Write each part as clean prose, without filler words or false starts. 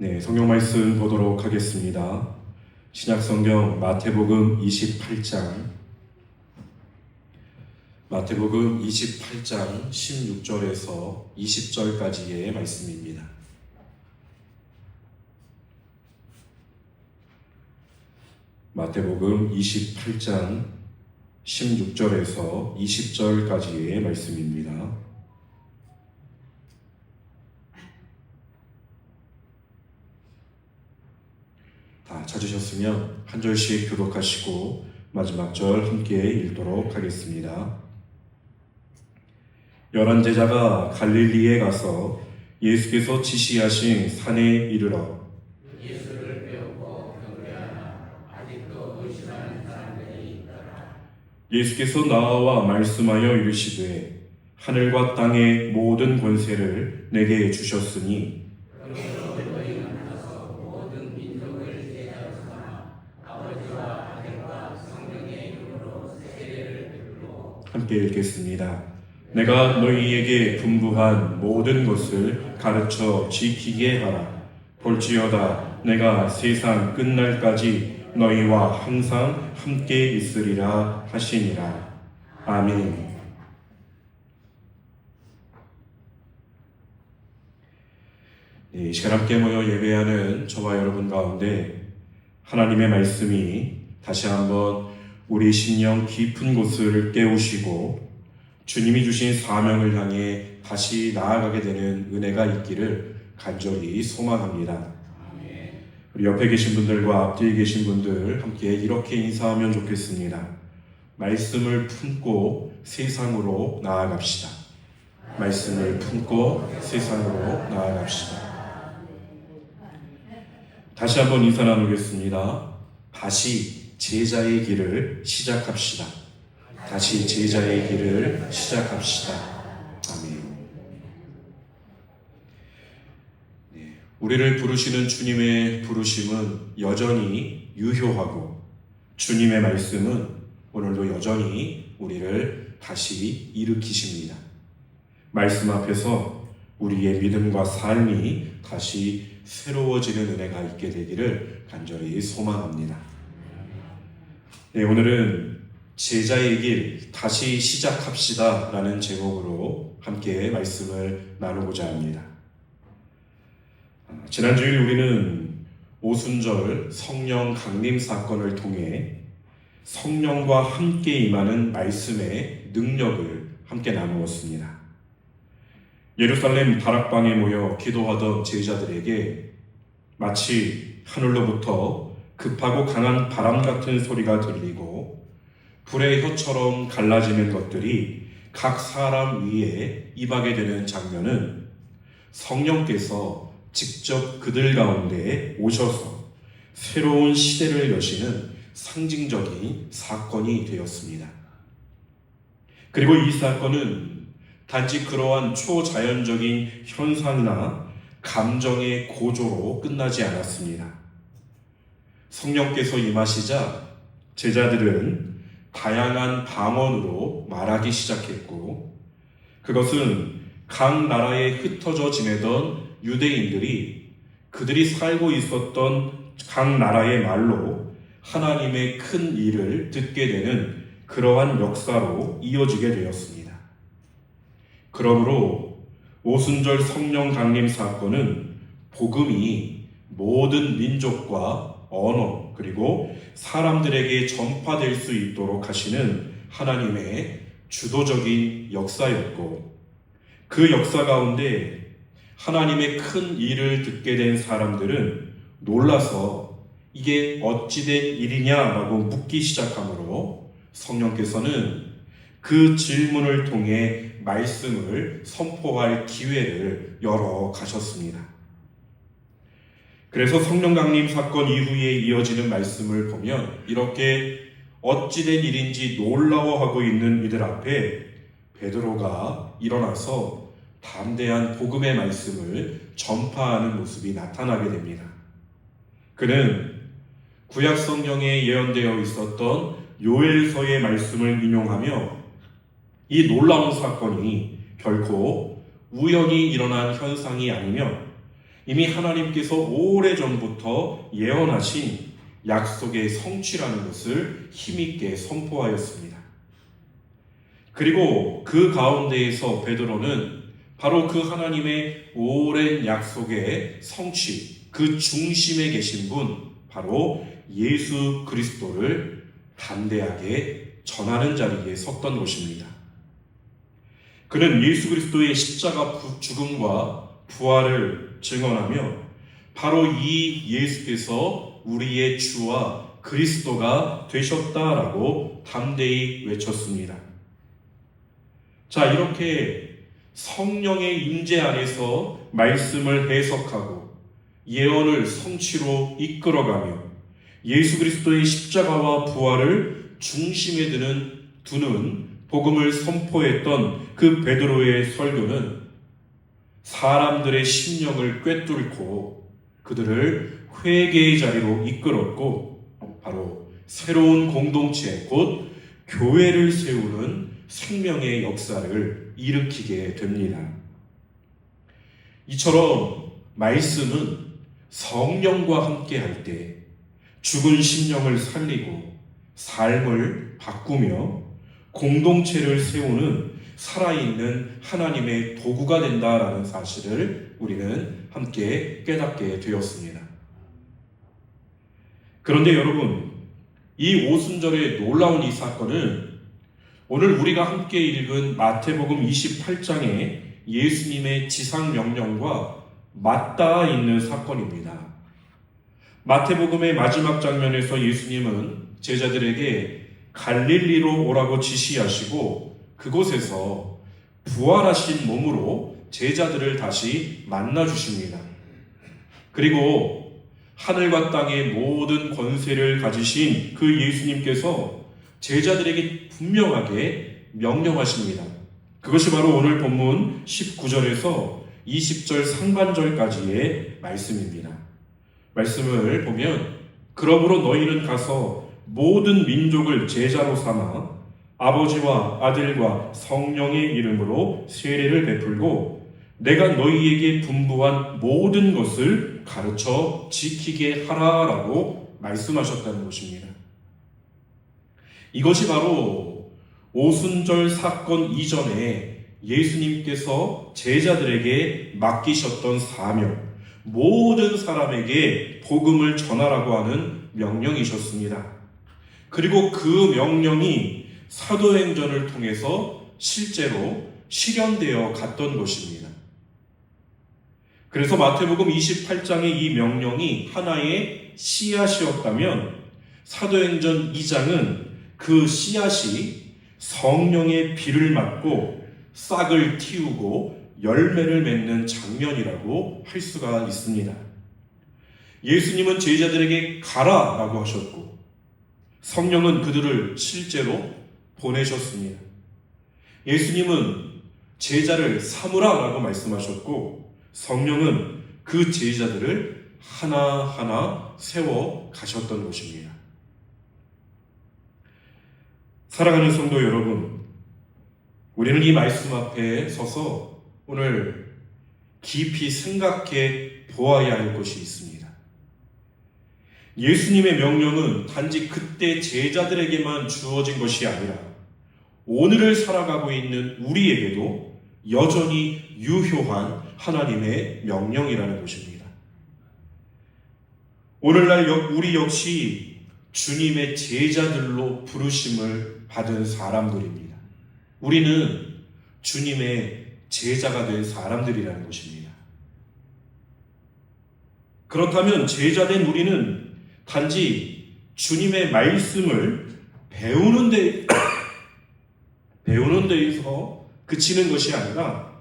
네, 성경 말씀 보도록 하겠습니다. 신약성경 마태복음 28장 16절에서 20절까지의 말씀입니다. 마태복음 28장 16절에서 20절까지의 말씀입니다. 다 찾으셨으면 한 절씩 교독하시고 마지막 절 함께 읽도록 하겠습니다. 11 제자가 갈릴리에 가서 예수께서 지시하신 산에 이르러 예수를 배우고 경배하나 아직도 의심하는 사람들이 있더라. 예수께서 나와 말씀하여 이르시되 하늘과 땅의 모든 권세를 내게 주셨으니 그러므로 너희는 가서 모든 민족을 제자로 삼아 아버지와 아들과 성령의 이름으로 세례를 베풀고. 함께 읽겠습니다. 내가 너희에게 분부한 모든 것을 가르쳐 지키게 하라. 볼지어다 내가 세상 끝날까지 너희와 항상 함께 있으리라 하시니라. 아멘. 이 시간 함께 모여 예배하는 저와 여러분 가운데 하나님의 말씀이 다시 한번 우리 심령 깊은 곳을 깨우시고 주님이 주신 사명을 향해 다시 나아가게 되는 은혜가 있기를 간절히 소망합니다. 우리 옆에 계신 분들과 앞뒤에 계신 분들 함께 이렇게 인사하면 좋겠습니다. 말씀을 품고 세상으로 나아갑시다. 말씀을 품고 세상으로 나아갑시다. 다시 한번 인사 나누겠습니다. 다시 제자의 길을 시작합시다. 다시 제자의 길을 시작합시다. 아멘. 네, 우리를 부르시는 주님의 부르심은 여전히 유효하고 주님의 말씀은 오늘도 여전히 우리를 다시 일으키십니다. 말씀 앞에서 우리의 믿음과 삶이 다시 새로워지는 은혜가 있게 되기를 간절히 소망합니다. 네, 오늘은 제자의 길 다시 시작합시다 라는 제목으로 함께 말씀을 나누고자 합니다. 지난주일 우리는 오순절 성령 강림 사건을 통해 성령과 함께 임하는 말씀의 능력을 함께 나누었습니다. 예루살렘 다락방에 모여 기도하던 제자들에게 마치 하늘로부터 급하고 강한 바람 같은 소리가 들리고 불의 혀처럼 갈라지는 것들이 각 사람 위에 임하게 되는 장면은 성령께서 직접 그들 가운데 오셔서 새로운 시대를 여시는 상징적인 사건이 되었습니다. 그리고 이 사건은 단지 그러한 초자연적인 현상이나 감정의 고조로 끝나지 않았습니다. 성령께서 임하시자 제자들은 다양한 방언으로 말하기 시작했고, 그것은 각 나라에 흩어져 지내던 유대인들이 그들이 살고 있었던 각 나라의 말로 하나님의 큰 일을 듣게 되는 그러한 역사로 이어지게 되었습니다. 그러므로 오순절 성령 강림 사건은 복음이 모든 민족과 언어 그리고 사람들에게 전파될 수 있도록 하시는 하나님의 주도적인 역사였고, 그 역사 가운데 하나님의 큰 일을 듣게 된 사람들은 놀라서 이게 어찌된 일이냐라고 묻기 시작하므로 성령께서는 그 질문을 통해 말씀을 선포할 기회를 열어 가셨습니다. 그래서 성령 강림 사건 이후에 이어지는 말씀을 보면 이렇게 어찌된 일인지 놀라워하고 있는 이들 앞에 베드로가 일어나서 담대한 복음의 말씀을 전파하는 모습이 나타나게 됩니다. 그는 구약 성경에 예언되어 있었던 요엘서의 말씀을 인용하며 이 놀라운 사건이 결코 우연히 일어난 현상이 아니며 이미 하나님께서 오래전부터 예언하신 약속의 성취라는 것을 힘있게 선포하였습니다. 그리고 그 가운데에서 베드로는 바로 그 하나님의 오랜 약속의 성취, 그 중심에 계신 분, 바로 예수 그리스도를 담대하게 전하는 자리에 섰던 것입니다. 그는 예수 그리스도의 십자가 죽음과 부활을 증언하며 바로 이 예수께서 우리의 주와 그리스도가 되셨다라고 담대히 외쳤습니다. 자, 이렇게 성령의 임재 안에서 말씀을 해석하고 예언을 성취로 이끌어가며 예수 그리스도의 십자가와 부활을 중심에 두는 복음을 선포했던 그 베드로의 설교는 사람들의 심령을 꿰뚫고 그들을 회개의 자리로 이끌었고 바로 새로운 공동체 곧 교회를 세우는 생명의 역사를 일으키게 됩니다. 이처럼 말씀은 성령과 함께 할 때 죽은 심령을 살리고 삶을 바꾸며 공동체를 세우는 살아있는 하나님의 도구가 된다라는 사실을 우리는 함께 깨닫게 되었습니다. 그런데 여러분, 이 오순절의 놀라운 이 사건은 오늘 우리가 함께 읽은 마태복음 28장의 예수님의 지상명령과 맞닿아 있는 사건입니다. 마태복음의 마지막 장면에서 예수님은 제자들에게 갈릴리로 오라고 지시하시고 그곳에서 부활하신 몸으로 제자들을 다시 만나주십니다. 그리고 하늘과 땅의 모든 권세를 가지신 그 예수님께서 제자들에게 분명하게 명령하십니다. 그것이 바로 오늘 본문 19절에서 20절 상반절까지의 말씀입니다. 말씀을 보면 그러므로 너희는 가서 모든 민족을 제자로 삼아 아버지와 아들과 성령의 이름으로 세례를 베풀고 내가 너희에게 분부한 모든 것을 가르쳐 지키게 하라라고 말씀하셨다는 것입니다. 이것이 바로 오순절 사건 이전에 예수님께서 제자들에게 맡기셨던 사명, 모든 사람에게 복음을 전하라고 하는 명령이셨습니다. 그리고 그 명령이 사도행전을 통해서 실제로 실현되어 갔던 것입니다. 그래서 마태복음 28장의 이 명령이 하나의 씨앗이었다면 사도행전 2장은 그 씨앗이 성령의 비를 맞고 싹을 틔우고 열매를 맺는 장면이라고 할 수가 있습니다. 예수님은 제자들에게 가라라고 하셨고 성령은 그들을 실제로 보내셨습니다. 예수님은 제자를 삼으라라고 말씀하셨고 성령은 그 제자들을 하나하나 세워 가셨던 것입니다. 사랑하는 성도 여러분, 우리는 이 말씀 앞에 서서 오늘 깊이 생각해 보아야 할 것이 있습니다. 예수님의 명령은 단지 그때 제자들에게만 주어진 것이 아니라 오늘을 살아가고 있는 우리에게도 여전히 유효한 하나님의 명령이라는 것입니다. 오늘날 우리 역시 주님의 제자들로 부르심을 받은 사람들입니다. 우리는 주님의 제자가 된 사람들이라는 것입니다. 그렇다면 제자된 우리는 단지 주님의 말씀을 배우는 데에서 그치는 것이 아니라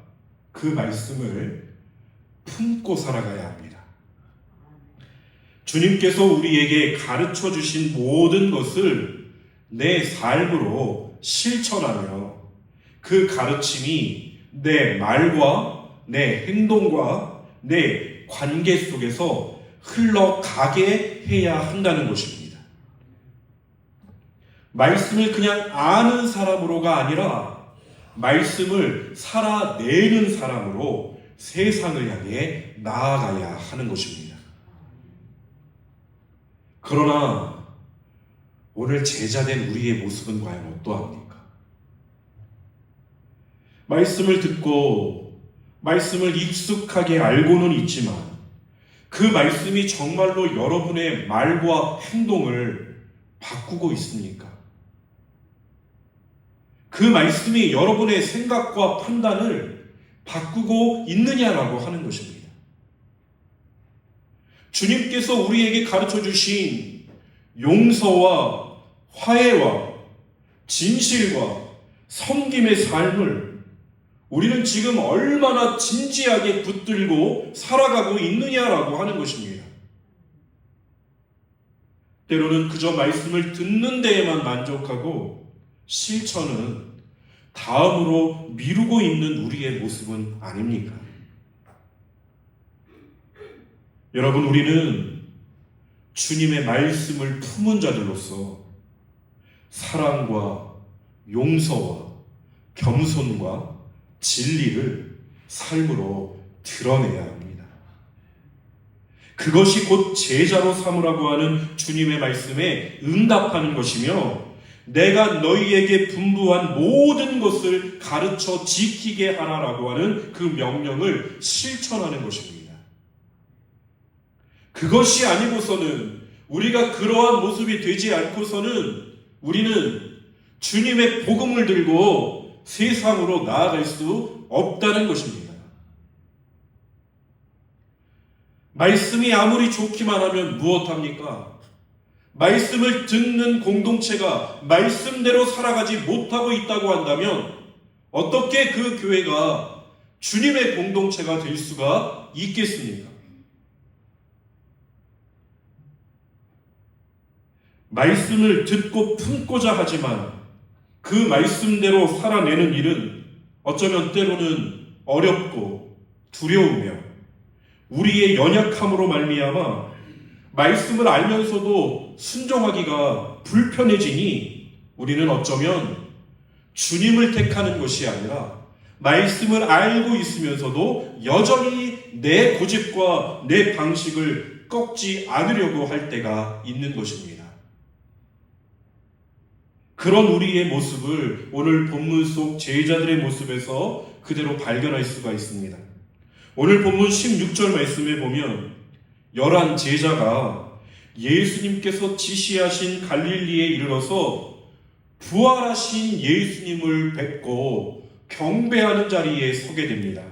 그 말씀을 품고 살아가야 합니다. 주님께서 우리에게 가르쳐 주신 모든 것을 내 삶으로 실천하며 그 가르침이 내 말과 내 행동과 내 관계 속에서 흘러가게 해야 한다는 것입니다. 말씀을 그냥 아는 사람으로가 아니라 말씀을 살아내는 사람으로 세상을 향해 나아가야 하는 것입니다. 그러나 오늘 제자된 우리의 모습은 과연 어떠합니까? 말씀을 듣고 말씀을 익숙하게 알고는 있지만 그 말씀이 정말로 여러분의 말과 행동을 바꾸고 있습니까? 그 말씀이 여러분의 생각과 판단을 바꾸고 있느냐라고 하는 것입니다. 주님께서 우리에게 가르쳐 주신 용서와 화해와 진실과 섬김의 삶을 우리는 지금 얼마나 진지하게 붙들고 살아가고 있느냐라고 하는 것입니다. 때로는 그저 말씀을 듣는 데에만 만족하고 실천은 다음으로 미루고 있는 우리의 모습은 아닙니까? 여러분, 우리는 주님의 말씀을 품은 자들로서 사랑과 용서와 겸손과 진리를 삶으로 드러내야 합니다. 그것이 곧 제자로 삼으라고 하는 주님의 말씀에 응답하는 것이며 내가 너희에게 분부한 모든 것을 가르쳐 지키게 하라라고 하는 그 명령을 실천하는 것입니다. 그것이 아니고서는 우리가 그러한 모습이 되지 않고서는 우리는 주님의 복음을 들고 세상으로 나아갈 수 없다는 것입니다. 말씀이 아무리 좋기만 하면 무엇합니까? 말씀을 듣는 공동체가 말씀대로 살아가지 못하고 있다고 한다면 어떻게 그 교회가 주님의 공동체가 될 수가 있겠습니까? 말씀을 듣고 품고자 하지만 그 말씀대로 살아내는 일은 어쩌면 때로는 어렵고 두려우며 우리의 연약함으로 말미암아 말씀을 알면서도 순종하기가 불편해지니 우리는 어쩌면 주님을 택하는 것이 아니라 말씀을 알고 있으면서도 여전히 내 고집과 내 방식을 꺾지 않으려고 할 때가 있는 것입니다. 그런 우리의 모습을 오늘 본문 속 제자들의 모습에서 그대로 발견할 수가 있습니다. 오늘 본문 16절 말씀에 보면 11 제자가 예수님께서 지시하신 갈릴리에 이르러서 부활하신 예수님을 뵙고 경배하는 자리에 서게 됩니다.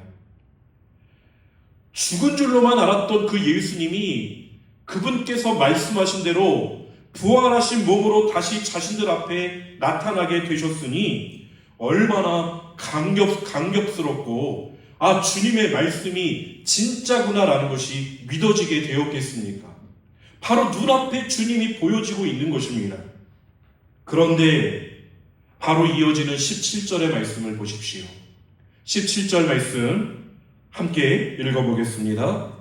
죽은 줄로만 알았던 그 예수님이 그분께서 말씀하신 대로 부활하신 몸으로 다시 자신들 앞에 나타나게 되셨으니 얼마나 감격스럽고 주님의 말씀이 진짜구나라는 것이 믿어지게 되었겠습니까? 바로 눈앞에 주님이 보여지고 있는 것입니다. 그런데 바로 이어지는 17절의 말씀을 보십시오. 17절 말씀 함께 읽어보겠습니다.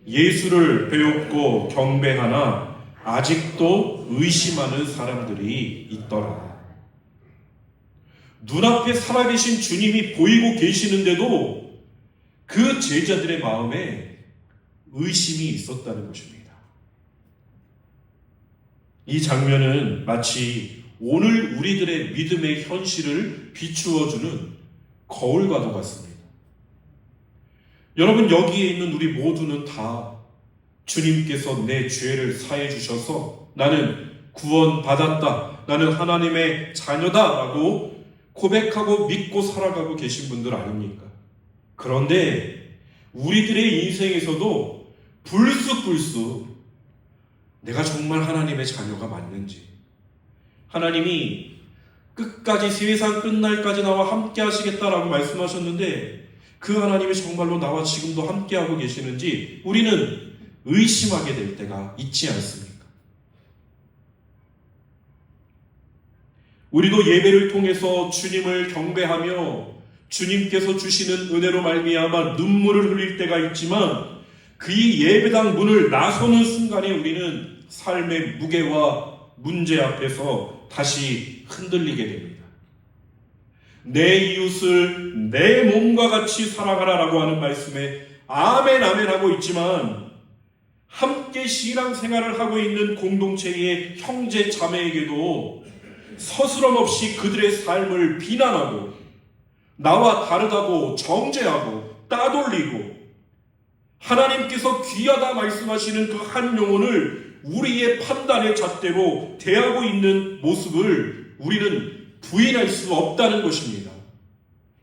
예수를 배웁고 경배하나 아직도 의심하는 사람들이 있더라. 눈앞에 살아계신 주님이 보이고 계시는데도 그 제자들의 마음에 의심이 있었다는 것입니다. 이 장면은 마치 오늘 우리들의 믿음의 현실을 비추어주는 거울과도 같습니다. 여러분, 여기에 있는 우리 모두는 다 주님께서 내 죄를 사해 주셔서 나는 구원받았다, 나는 하나님의 자녀다 라고 고백하고 믿고 살아가고 계신 분들 아닙니까? 그런데 우리들의 인생에서도 불쑥불쑥 내가 정말 하나님의 자녀가 맞는지, 하나님이 끝까지 세상 끝날까지 나와 함께 하시겠다라고 말씀하셨는데 그 하나님이 정말로 나와 지금도 함께하고 계시는지 우리는 의심하게 될 때가 있지 않습니까? 우리도 예배를 통해서 주님을 경배하며 주님께서 주시는 은혜로 말미암아 눈물을 흘릴 때가 있지만 그 예배당 문을 나서는 순간에 우리는 삶의 무게와 문제 앞에서 다시 흔들리게 됩니다. 내 이웃을 내 몸과 같이 사랑하라라고 하는 말씀에 아멘 아멘 하고 있지만, 함께 신앙생활을 하고 있는 공동체의 형제 자매에게도 서스럼 없이 그들의 삶을 비난하고 나와 다르다고 정죄하고 따돌리고, 하나님께서 귀하다 말씀하시는 그 한 영혼을 우리의 판단의 잣대로 대하고 있는 모습을 우리는 부인할 수 없다는 것입니다.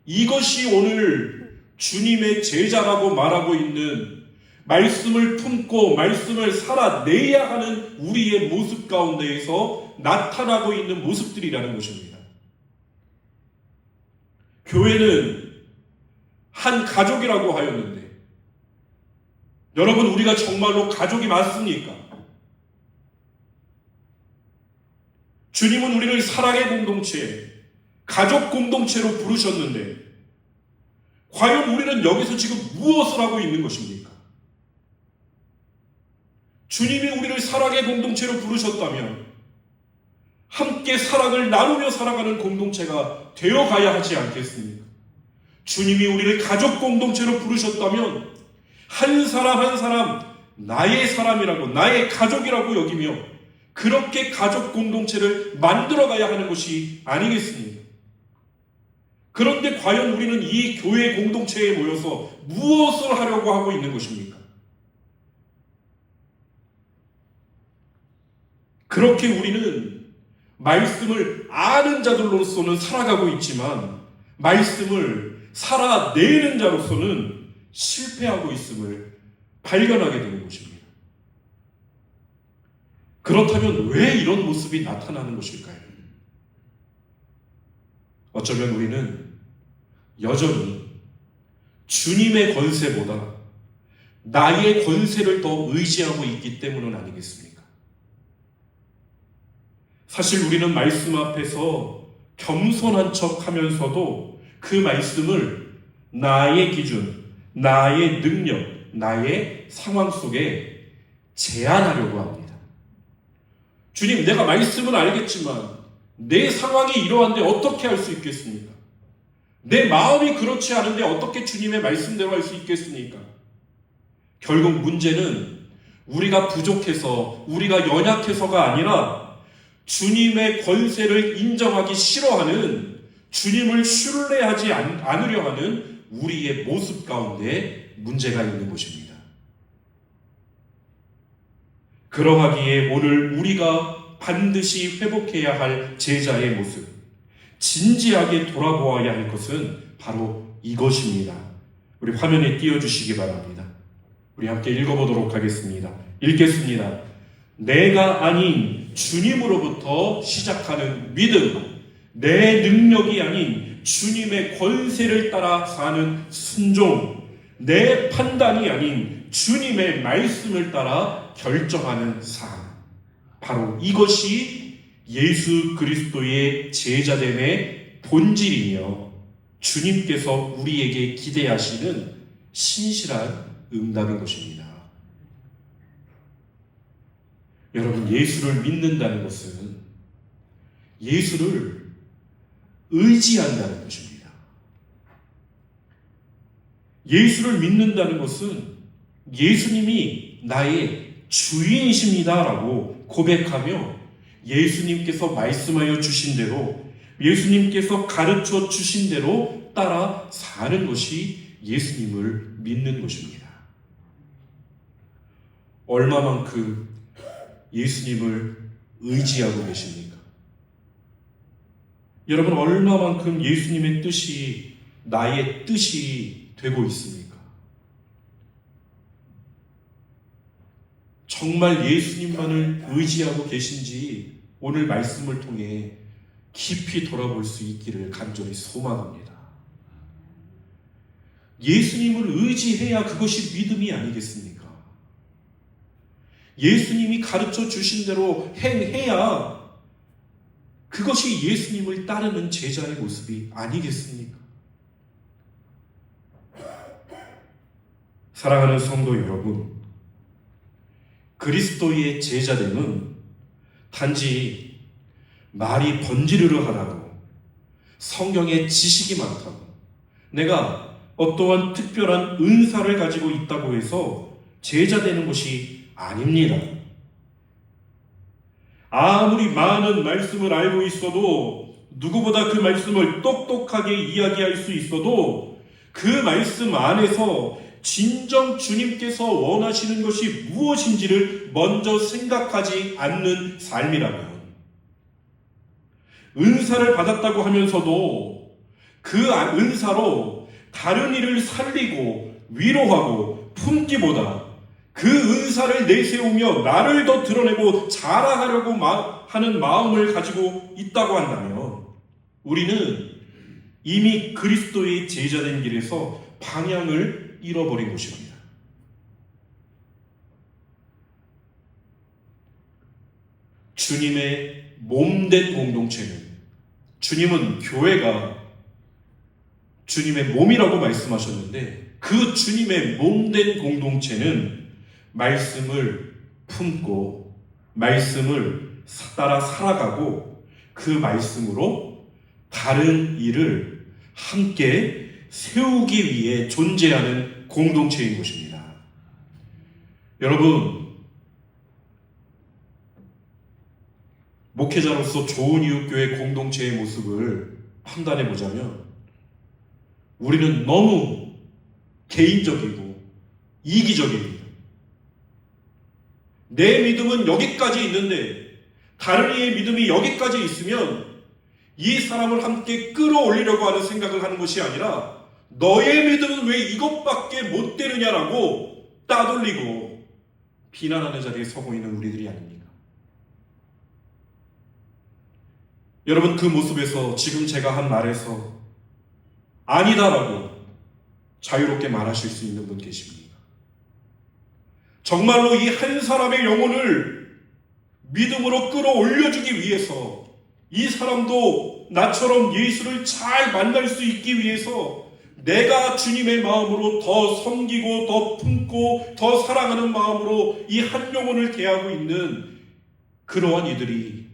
이것이 오늘 주님의 제자라고 말하고 있는, 말씀을 품고 말씀을 살아내야 하는 우리의 모습 가운데에서 나타나고 있는 모습들이라는 것입니다. 교회는 한 가족이라고 하였는데, 여러분, 우리가 정말로 가족이 맞습니까? 주님은 우리를 사랑의 공동체, 가족 공동체로 부르셨는데, 과연 우리는 여기서 지금 무엇을 하고 있는 것입니까? 주님이 우리를 사랑의 공동체로 부르셨다면 함께 사랑을 나누며 살아가는 공동체가 되어가야 하지 않겠습니까? 주님이 우리를 가족 공동체로 부르셨다면 한 사람 한 사람 나의 사람이라고, 나의 가족이라고 여기며 그렇게 가족 공동체를 만들어가야 하는 것이 아니겠습니까? 그런데 과연 우리는 이 교회 공동체에 모여서 무엇을 하려고 하고 있는 것입니까? 그렇게 우리는 말씀을 아는 자들로서는 살아가고 있지만, 말씀을 살아내는 자로서는 실패하고 있음을 발견하게 되는 것입니다. 그렇다면 왜 이런 모습이 나타나는 것일까요? 어쩌면 우리는 여전히 주님의 권세보다 나의 권세를 더 의지하고 있기 때문은 아니겠습니까? 사실 우리는 말씀 앞에서 겸손한 척 하면서도 그 말씀을 나의 기준, 나의 능력, 나의 상황 속에 제한하려고 합니다. 주님, 내가 말씀은 알겠지만 내 상황이 이러한데 어떻게 할 수 있겠습니까? 내 마음이 그렇지 않은데 어떻게 주님의 말씀대로 할 수 있겠습니까? 결국 문제는 우리가 부족해서, 우리가 연약해서가 아니라 주님의 권세를 인정하기 싫어하는, 주님을 신뢰하지 않으려 하는 우리의 모습 가운데 문제가 있는 것입니다. 그러하기에 오늘 우리가 반드시 회복해야 할 제자의 모습, 진지하게 돌아보아야 할 것은 바로 이것입니다. 우리 화면에 띄워주시기 바랍니다. 우리 함께 읽어보도록 하겠습니다. 읽겠습니다. 내가 아닌 주님으로부터 시작하는 믿음, 내 능력이 아닌 주님의 권세를 따라 사는 순종, 내 판단이 아닌 주님의 말씀을 따라 결정하는 삶, 바로 이것이 예수 그리스도의 제자됨의 본질이며 주님께서 우리에게 기대하시는 신실한 응답인 것입니다. 여러분, 예수를 믿는다는 것은 예수를 의지한다는 것입니다. 예수를 믿는다는 것은 예수님이 나의 주인이십니다라고 고백하며 예수님께서 말씀하여 주신 대로, 예수님께서 가르쳐 주신 대로 따라 사는 것이 예수님을 믿는 것입니다. 얼마만큼 예수님을 의지하고 계십니까? 여러분, 얼마만큼 예수님의 뜻이 나의 뜻이 되고 있습니까? 정말 예수님만을 의지하고 계신지 오늘 말씀을 통해 깊이 돌아볼 수 있기를 간절히 소망합니다. 예수님을 의지해야 그것이 믿음이 아니겠습니까? 예수님이 가르쳐 주신 대로 행해야 그것이 예수님을 따르는 제자의 모습이 아니겠습니까? 사랑하는 성도 여러분, 그리스도의 제자됨은 단지 말이 번지르르 하라고, 성경에 지식이 많다고, 내가 어떠한 특별한 은사를 가지고 있다고 해서 제자 되는 것이 아닙니다. 아무리 많은 말씀을 알고 있어도, 누구보다 그 말씀을 똑똑하게 이야기할 수 있어도, 그 말씀 안에서 진정 주님께서 원하시는 것이 무엇인지를 먼저 생각하지 않는 삶이라면, 은사를 받았다고 하면서도 그 은사로 다른 이를 살리고 위로하고 품기보다 그 은사를 내세우며 나를 더 드러내고 자랑하려고 하는 마음을 가지고 있다고 한다면, 우리는 이미 그리스도의 제자된 길에서 방향을 잃어버린 것입니다. 주님의 몸된 공동체는, 주님은 교회가 주님의 몸이라고 말씀하셨는데, 그 주님의 몸된 공동체는 말씀을 품고 말씀을 따라 살아가고 그 말씀으로 다른 일을 함께 세우기 위해 존재하는 공동체인 것입니다. 여러분, 목회자로서 좋은 이웃교회 공동체의 모습을 판단해 보자면, 우리는 너무 개인적이고 이기적입니다. 내 믿음은 여기까지 있는데 다른 이의 믿음이 여기까지 있으면 이 사람을 함께 끌어올리려고 하는 생각을 하는 것이 아니라, 너의 믿음은 왜 이것밖에 못 되느냐라고 따돌리고 비난하는 자리에 서고 있는 우리들이 아닙니까? 여러분, 그 모습에서 지금 제가 한 말에서 아니다라고 자유롭게 말하실 수 있는 분 계십니까? 정말로 이 한 사람의 영혼을 믿음으로 끌어올려주기 위해서, 이 사람도 나처럼 예수를 잘 만날 수 있기 위해서 내가 주님의 마음으로 더 섬기고 더 품고 더 사랑하는 마음으로 이 한 영혼을 대하고 있는 그러한 이들이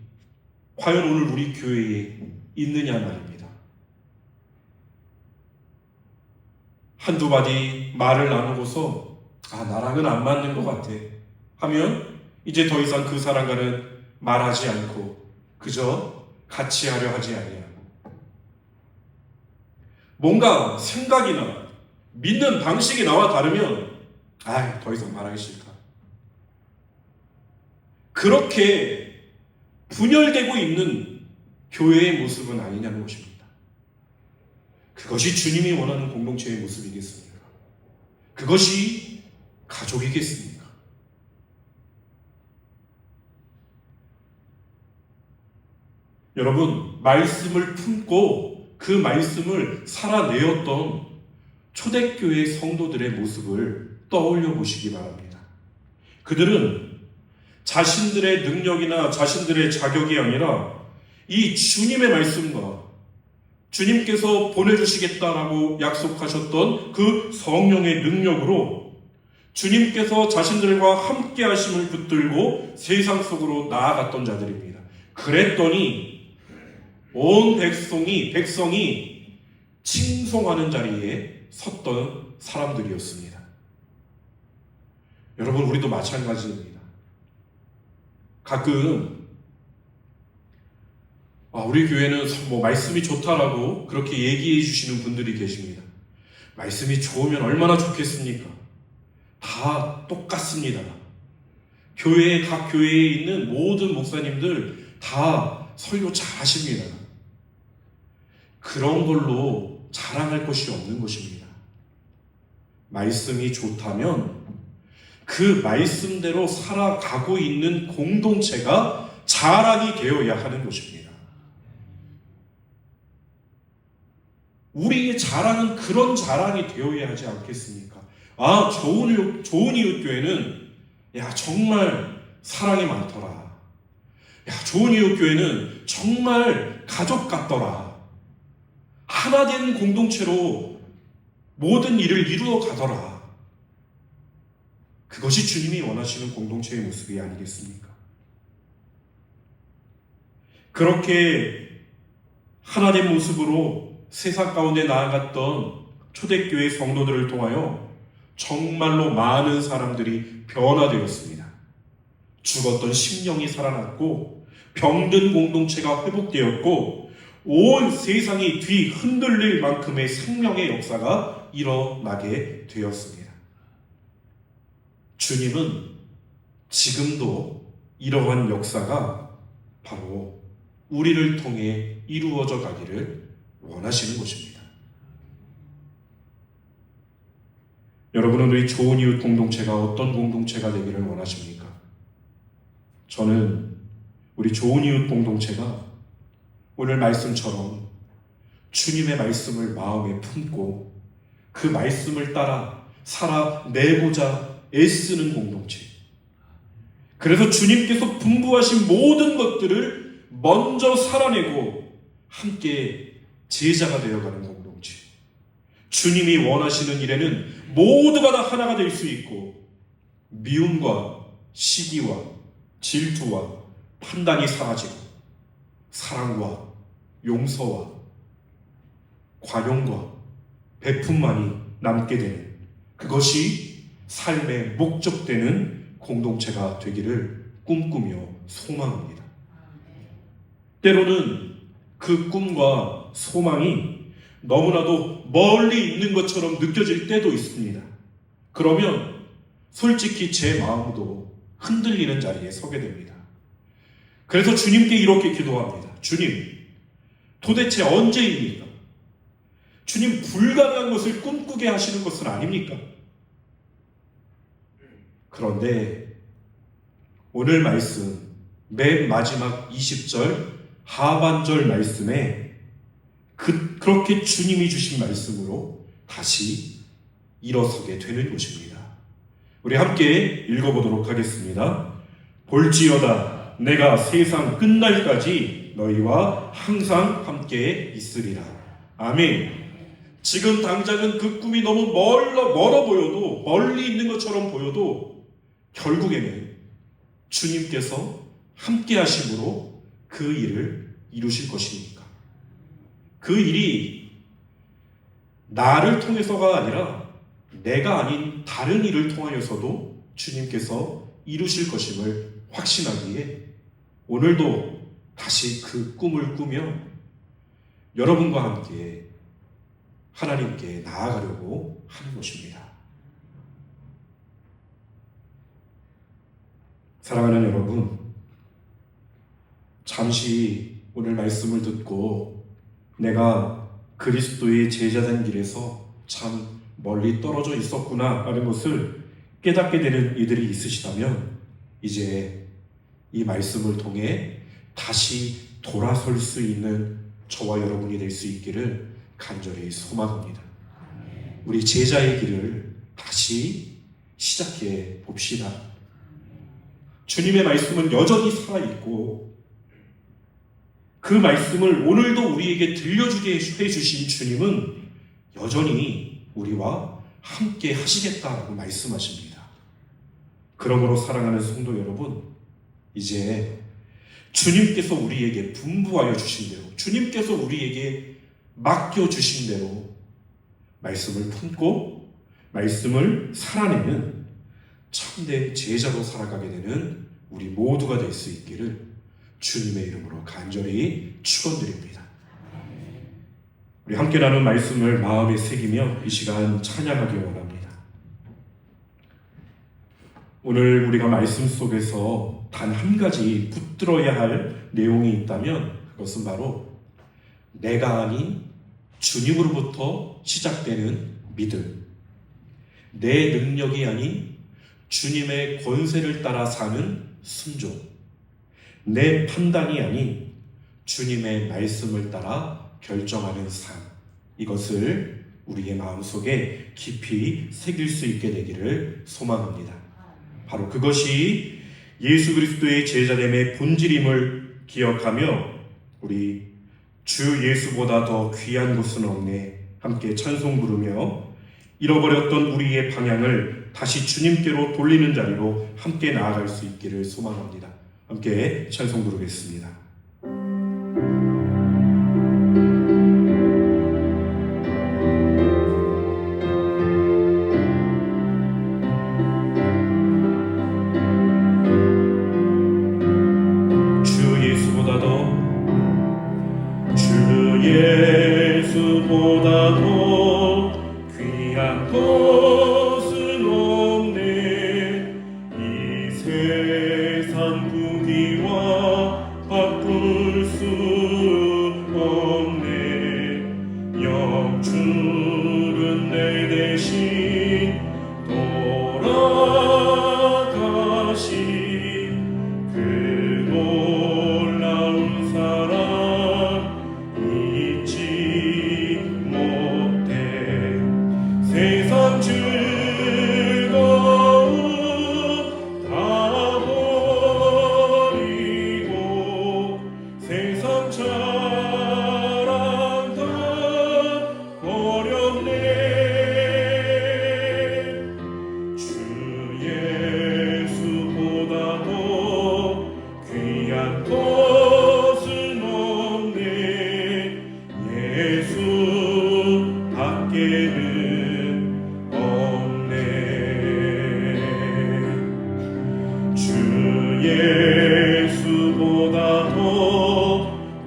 과연 오늘 우리 교회에 있느냐 말입니다. 한두 마디 말을 나누고서 나랑은 안 맞는 것 같아 하면 이제 더 이상 그 사람과는 말하지 않고 그저 같이 하려 하지 아니하고, 뭔가 생각이나 믿는 방식이 나와 다르면 더 이상 말하기 싫다, 그렇게 분열되고 있는 교회의 모습은 아니냐는 것입니다. 그것이 주님이 원하는 공동체의 모습이겠습니까? 그것이 가족이겠습니까? 여러분, 말씀을 품고 그 말씀을 살아내었던 초대교회 성도들의 모습을 떠올려 보시기 바랍니다. 그들은 자신들의 능력이나 자신들의 자격이 아니라 이 주님의 말씀과 주님께서 보내주시겠다라고 약속하셨던 그 성령의 능력으로 주님께서 자신들과 함께 하심을 붙들고 세상 속으로 나아갔던 자들입니다. 그랬더니 온 백성이 칭송하는 자리에 섰던 사람들이었습니다. 여러분, 우리도 마찬가지입니다. 가끔 우리 교회는 말씀이 좋다라고 그렇게 얘기해 주시는 분들이 계십니다. 말씀이 좋으면 얼마나 좋겠습니까? 다 똑같습니다. 각 교회에 있는 모든 목사님들 다 설교 잘하십니다. 그런 걸로 자랑할 것이 없는 것입니다. 말씀이 좋다면 그 말씀대로 살아가고 있는 공동체가 자랑이 되어야 하는 것입니다. 우리의 자랑은 그런 자랑이 되어야 하지 않겠습니까? 좋은 이웃교회는 정말 사랑이 많더라. 좋은 이웃교회는 정말 가족 같더라. 하나 된 공동체로 모든 일을 이루어 가더라. 그것이 주님이 원하시는 공동체의 모습이 아니겠습니까? 그렇게 하나님 모습으로 세상 가운데 나아갔던 초대교회 성도들을 통하여 정말로 많은 사람들이 변화되었습니다. 죽었던 심령이 살아났고 병든 공동체가 회복되었고 온 세상이 뒤흔들릴 만큼의 생명의 역사가 일어나게 되었습니다. 주님은 지금도 이러한 역사가 바로 우리를 통해 이루어져 가기를 원하시는 것입니다. 여러분은 우리 좋은 이웃 공동체가 어떤 공동체가 되기를 원하십니까? 저는 우리 좋은 이웃 공동체가 오늘 말씀처럼 주님의 말씀을 마음에 품고 그 말씀을 따라 살아내고자 애쓰는 공동체. 그래서 주님께서 분부하신 모든 것들을 먼저 살아내고 함께 제자가 되어가는 공동체. 주님이 원하시는 일에는 모두가 다 하나가 될 수 있고 미움과 시기와 질투와 판단이 사라지고 사랑과 용서와 관용과 베품만이 남게 되는, 그것이 삶의 목적되는 공동체가 되기를 꿈꾸며 소망합니다. 때로는 그 꿈과 소망이 너무나도 멀리 있는 것처럼 느껴질 때도 있습니다. 그러면 솔직히 제 마음도 흔들리는 자리에 서게 됩니다. 그래서 주님께 이렇게 기도합니다. 주님, 도대체 언제입니까? 주님, 불가능한 것을 꿈꾸게 하시는 것은 아닙니까? 그런데 오늘 말씀 맨 마지막 20절 하반절 말씀에 그렇게 주님이 주신 말씀으로 다시 일어서게 되는 것입니다. 우리 함께 읽어보도록 하겠습니다. 볼지어다 내가 세상 끝날까지 너희와 항상 함께 있으리라. 아멘. 지금 당장은 그 꿈이 너무 멀어 보여도, 멀리 있는 것처럼 보여도 결국에는 주님께서 함께 하심으로 그 일을 이루실 것이니까. 그 일이 나를 통해서가 아니라 내가 아닌 다른 일을 통하여서도 주님께서 이루실 것임을 확신하기에 오늘도 다시 그 꿈을 꾸며 여러분과 함께 하나님께 나아가려고 하는 것입니다. 사랑하는 여러분, 잠시 오늘 말씀을 듣고 내가 그리스도의 제자된 길에서 참 멀리 떨어져 있었구나 라는 것을 깨닫게 되는 이들이 있으시다면 이제 이 말씀을 통해 다시 돌아설 수 있는 저와 여러분이 될 수 있기를 간절히 소망합니다. 우리 제자의 길을 다시 시작해 봅시다. 주님의 말씀은 여전히 살아있고 그 말씀을 오늘도 우리에게 들려주게 해주신 주님은 여전히 우리와 함께 하시겠다라고 말씀하십니다. 그러므로 사랑하는 성도 여러분, 이제 주님께서 우리에게 분부하여 주신 대로, 주님께서 우리에게 맡겨주신 대로 말씀을 품고 말씀을 살아내는 참된 제자로 살아가게 되는 우리 모두가 될 수 있기를 주님의 이름으로 간절히 축원드립니다. 우리 함께 나눈 말씀을 마음에 새기며 이 시간 찬양하기 원합니다. 오늘 우리가 말씀 속에서 단 한 가지 붙들어야 할 내용이 있다면 그것은 바로 내가 아닌 주님으로부터 시작되는 믿음, 내 능력이 아닌 주님의 권세를 따라 사는 순종, 내 판단이 아닌 주님의 말씀을 따라 결정하는 삶, 이것을 우리의 마음속에 깊이 새길 수 있게 되기를 소망합니다. 바로 그것이 예수 그리스도의 제자됨의 본질임을 기억하며 우리 주 예수보다 더 귀한 곳은 없네 함께 찬송 부르며 잃어버렸던 우리의 방향을 다시 주님께로 돌리는 자리로 함께 나아갈 수 있기를 소망합니다. 함께 찬송 부르겠습니다. 것은 없네. 이 세상 부귀와 바꿀 수 없네. 영주는 내 대신 돌아가신 그 놀라운 사랑 잊지 못해. 세상 즐거움 다 버리고 세상 자랑 다 버렸네. 주 예수보다도 귀한 것은 없네. 예수 밖에는 없네. 주 예수보다도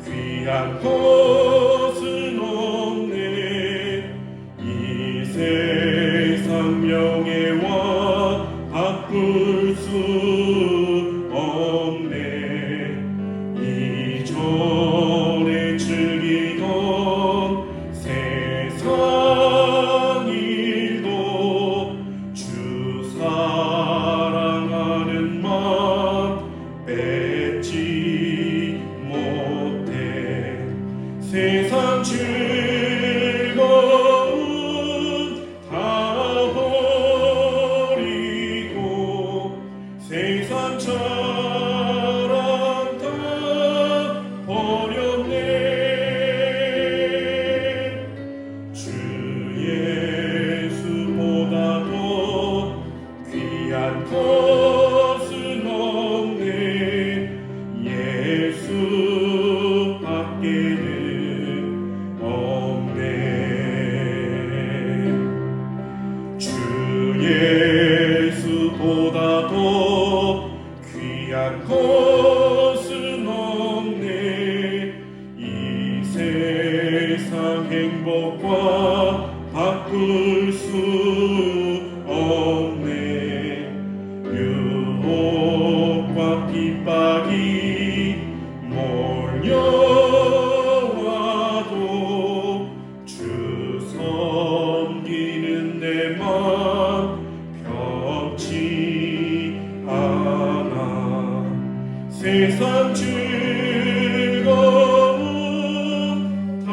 귀한 것은 없네. 이 세상 명예와 바꿀 수 없네. 이전에 즐기던 세상 일도 주 사랑하는 맘 뺏지 못해. 세상 즐거움 다 버리고 세상 자랑 다 버렸네. 주 예수보다도 귀한 것은 없네. 예수 밖에는 없네. 주 예수보다도 귀한 것은 없네. 이 세상 행복과 바꿀 수 없네. 유혹과 핍박이 몰려와도 주 섬기는 내 맘 펴지 않아. 세상 즐거움 다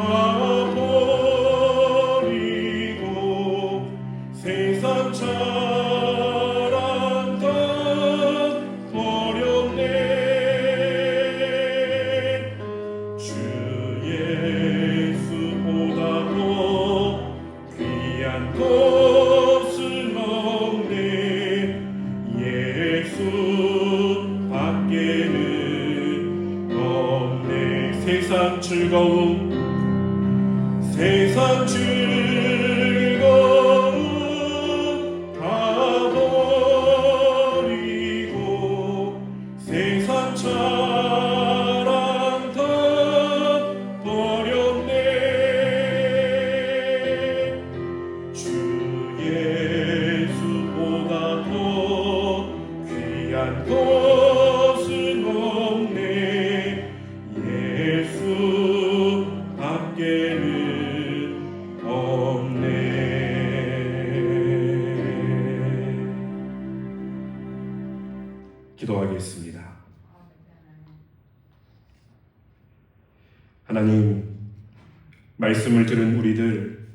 버리고 세상 자랑 다 버렸네. 주 예수보다도 귀한 것은 없네. 예수 밖에는 없네. 세상 즐거움 세상 즐거움 다 버리고 세상 자랑 다 버렸네. 주 예수보다도 귀한 것은 없네. 예수 밖에는 없네. 기도하겠습니다. 하나님, 말씀을 들은 우리들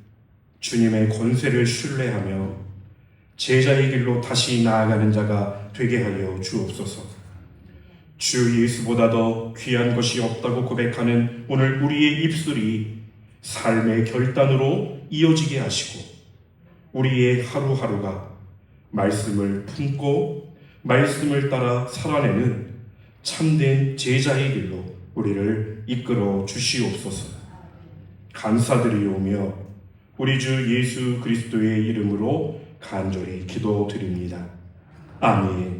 주님의 권세를 신뢰하며 제자의 길로 다시 나아가는 자가 되게 하여 주옵소서. 주 예수보다 더 귀한 것이 없다고 고백하는 오늘 우리의 입술이 삶의 결단으로 이어지게 하시고 우리의 하루하루가 말씀을 품고 말씀을 따라 살아내는 참된 제자의 길로 우리를 이끌어 주시옵소서. 감사드리오며 우리 주 예수 그리스도의 이름으로 간절히 기도드립니다. 아멘.